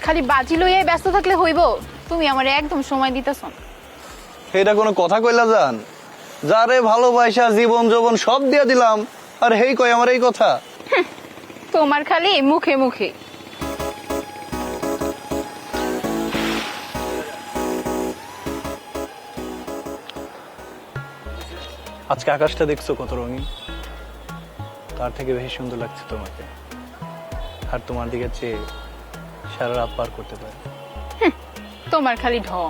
খালি বাজি লইয়াই ব্যস্ত থাকলে হইব? তুমি আমারে একদম সময় দিতেছ না। এটা কোনো কথা কইলা যান? যারে ভালোবাসা জীবন যৌবন সব দিয়ে দিলাম, আর হেই কয় আমার এই কথা? তোমার খালি মুখে মুখে। আজকে আকাশটা দেখছো কত রঙিন? তার থেকে বেশি সুন্দর লাগছে তোমাকে, আর তোমার দিকে চেয়ে সারা রাত পার করতে পারে। তোমার খালি ঢং।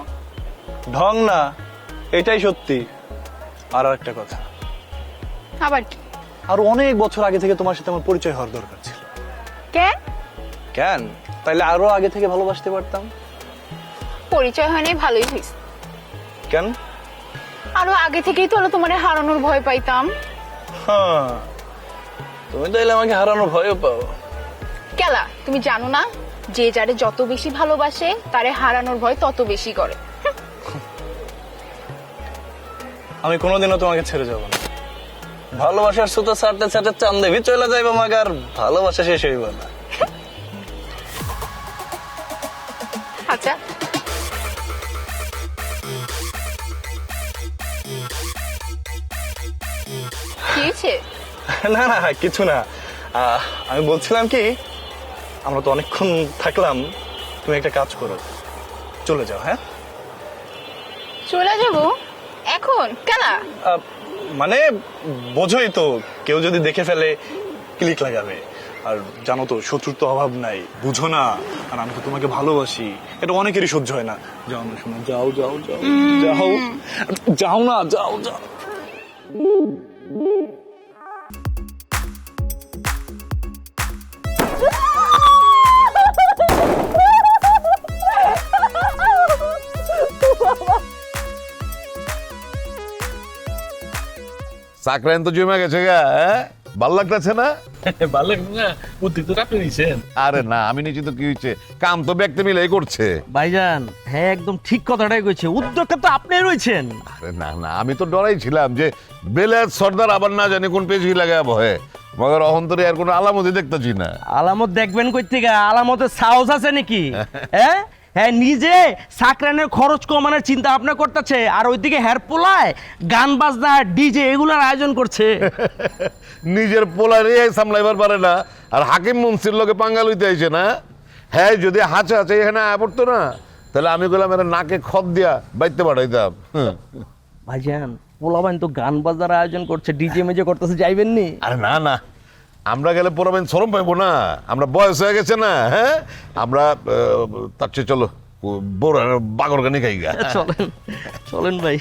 ঢং না, এটাই সত্যি। আর একটা কথা, আবার কি? আর অনেক বছর আগে থেকে তোমার সাথে আমার পরিচয় হওয়ার দরকার ছিল। কেন? কেন? তাইলে আরো আগে থেকে ভালোবাসতে পারতাম। পরিচয় হয় নাই, ভালোই হয়েছে। কেন? আরো আগে থেকেই তো তোমারে হারানোর ভয় পাইতাম। হ্যাঁ, তুমি তাইলে আমাকে হারানোর ভয়ও পাও। কেলা, তুমি জানো না যে যারে যত বেশি ভালোবাসে তারে হারানোর ভয় তত বেশি করে। আমি কোনোদিনও তোমাকে ছেড়ে যাব না। ভালোবাসার সুতো ছাড়তে ছাড়তে চান দেবী চলে যাইবো, মাগার ভালোবাসা শেষ হইব না। আচ্ছা, কি হয়েছে? না না, কিছু না। আমি বলছিলাম কি, আমরা তো অনেকক্ষণ থাকলাম, তুমি একটা কাজ করো, চলে যাও। হ্যাঁ, চলে যাব এখন? কেলা? মানে বোঝোই তো, কেউ যদি দেখে ফেলে ক্লিক লাগাবে। আর জানো তো, শত্রুর তো অভাব নাই, বুঝো না? আর আমি তো তোমাকে ভালোবাসি, এটা অনেকেরই সহ্য হয় না। যাও না শোনো, যাও যাও যাও যাও, যাও না, যাও যাও। চাকরাইন তো জমে গেছে গা, হ্যাঁ? ভাল লাগতেছে না? ভালো লাগবে না, উদ্যোগ তো আপনি নিছেন। আরে না, আমি নিচে তো কি হয়েছে, কাম তো ব্যক্তি মিলেই করছে। ভাইজান, হ্যাঁ একদম ঠিক কথাটাই কইছে, উদ্যোগটা তো আপনি রয়েছেন। আরে না না, আমি তো ডরাই ছিলাম যে বেলায়েত সর্দার আবার না জানি কোন পেজি লাগা বহে, মগর অহন্তরে আর কোনো আলামতই দেখতেছি না। আলামত দেখবেন কই থেকে? আলামতের সাহস আছে নাকি? হ্যাঁ হ্যাঁ, নিজে সাকরানের খরচ কমানোর চিন্তা ভাবনা করতেছে, আর ওইদিকে হের পোলায় গান বাজনা ডিজে এগুলোর আয়োজন করছে। নিজের পোলারে সামলাইবার পারে না, আর হাকিম মুন্সির লোকে পাঙ্গাল হইতে আইছে না। হ্যাঁ, যদি হাঁচে হাঁচে এখানে আয় পড়তো না, তাহলে আমি বললাম এরা নাকে খত দিয়া বাইতে পাঠাইতাম। ভাইজান, পোলাবাইন তো গান বাজনার আয়োজন করছে, ডিজে মেজে করতেছে, যাইবেন নি? আরে না না, আমরা গেলে পোলাবেন শরম পাইবো না, আমরা বয়স হয়ে গেছে না। হ্যাঁ, আমরা তার চেয়ে চলো বাগর গানি খাই গা। চলেন চলেন ভাই।